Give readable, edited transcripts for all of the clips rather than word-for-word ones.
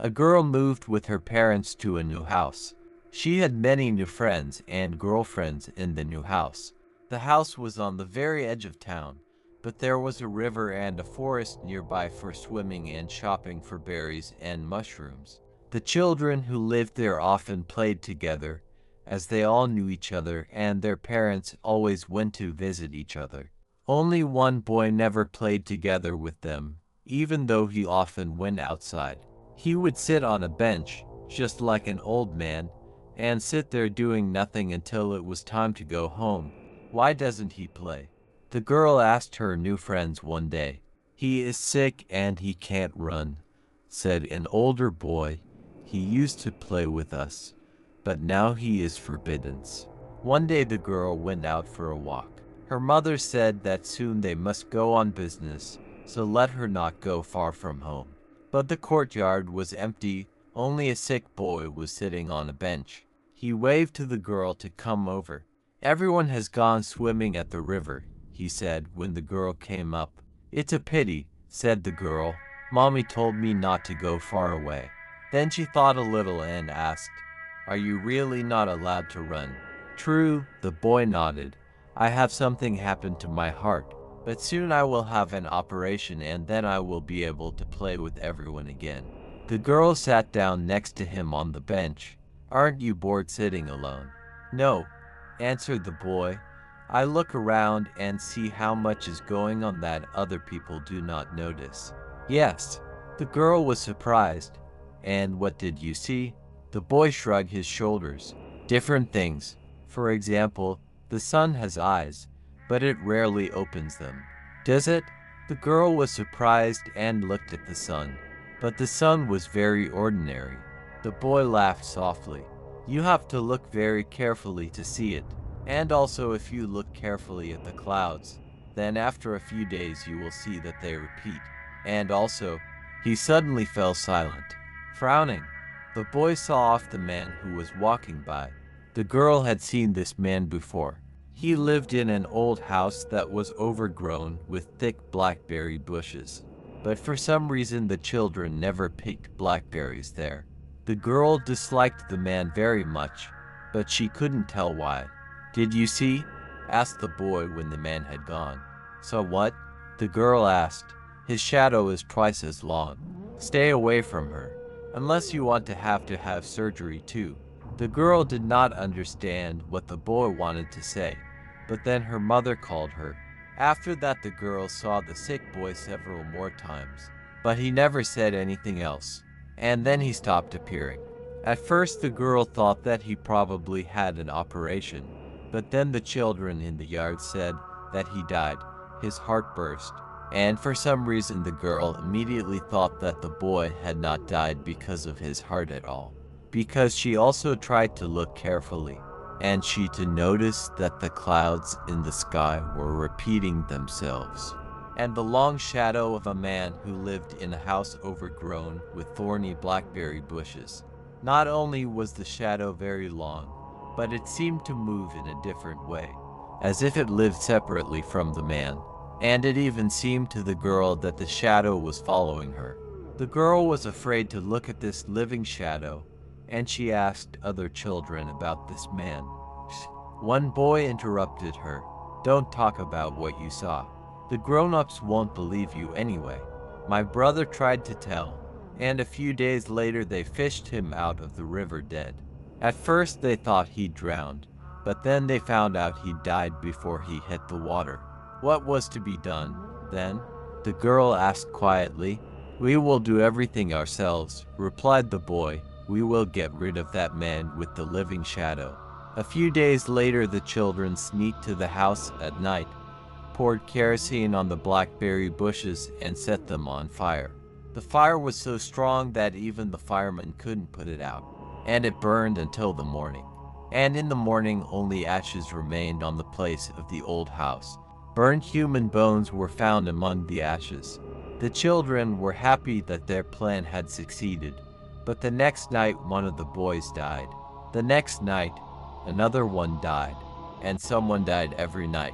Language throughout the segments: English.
A girl moved with her parents to a new house. She had many new friends and girlfriends in the new house. The house was on the very edge of town, but there was a river and a forest nearby for swimming and shopping for berries and mushrooms. The children who lived there often played together, as they all knew each other and their parents always went to visit each other. Only one boy never played together with them, even though he often went outside. He would sit on a bench, just like an old man, and sit there doing nothing until it was time to go home. Why doesn't he play? The girl asked her new friends one day. He is sick and he can't run, said an older boy. He used to play with us, but now he is forbidden. One day the girl went out for a walk. Her mother said that soon they must go on business, so let her not go far from home. But the courtyard was empty, only a sick boy was sitting on a bench. He waved to the girl to come over. Everyone has gone swimming at the river, he said when the girl came up. It's a pity, said the girl. Mommy told me not to go far away. Then she thought a little and asked, are you really not allowed to run? True, the boy nodded. I have something happen to my heart, but soon I will have an operation and then I will be able to play with everyone again. The girl sat down next to him on the bench. Aren't you bored sitting alone? No, answered the boy. I look around and see how much is going on that other people do not notice. Yes, the girl was surprised. And what did you see? The boy shrugged his shoulders. Different things. For example, the sun has eyes, but it rarely opens them. Does it? The girl was surprised and looked at the sun. But the sun was very ordinary. The boy laughed softly. You have to look very carefully to see it. And also if you look carefully at the clouds, then after a few days you will see that they repeat. And also, he suddenly fell silent, frowning. The boy saw off the man who was walking by. The girl had seen this man before. He lived in an old house that was overgrown with thick blackberry bushes. But for some reason the children never picked blackberries there. The girl disliked the man very much, but she couldn't tell why. Did you see? Asked the boy when the man had gone. So what? The girl asked. His shadow is twice as long. Stay away from her, unless you want to have surgery too. The girl did not understand what the boy wanted to say, but then her mother called her. After that the girl saw the sick boy several more times, but he never said anything else, and then he stopped appearing. At first the girl thought that he probably had an operation, but then the children in the yard said that he died. His heart burst, and for some reason the girl immediately thought that the boy had not died because of his heart at all. Because she also tried to look carefully, and she to notice that the clouds in the sky were repeating themselves, and the long shadow of a man who lived in a house overgrown with thorny blackberry bushes. Not only was the shadow very long, but it seemed to move in a different way, as if it lived separately from the man, and it even seemed to the girl that the shadow was following her. The girl was afraid to look at this living shadow, and she asked other children about this man. One boy interrupted her. Don't talk about what you saw. The grown-ups won't believe you anyway. My brother tried to tell, and a few days later they fished him out of the river dead. At first they thought he drowned, but then they found out he died before he hit the water. What was to be done, then? The girl asked quietly. We will do everything ourselves, replied the boy. We will get rid of that man with the living shadow. A few days later the children sneaked to the house at night, poured kerosene on the blackberry bushes and set them on fire. The fire was so strong that even the firemen couldn't put it out, and it burned until the morning. And in the morning only ashes remained on the place of the old house. Burned human bones were found among the ashes. The children were happy that their plan had succeeded. But the next night one of the boys died. The next night, another one died. And someone died every night.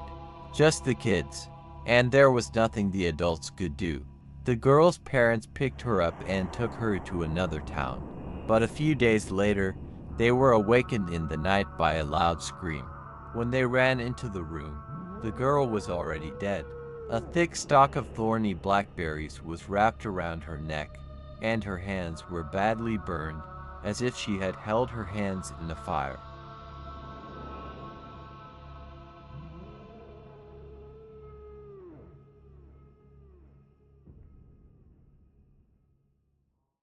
Just the kids. And there was nothing the adults could do. The girl's parents picked her up and took her to another town. But a few days later, they were awakened in the night by a loud scream. When they ran into the room, the girl was already dead. A thick stalk of thorny blackberries was wrapped around her neck, and her hands were badly burned, as if she had held her hands in the fire.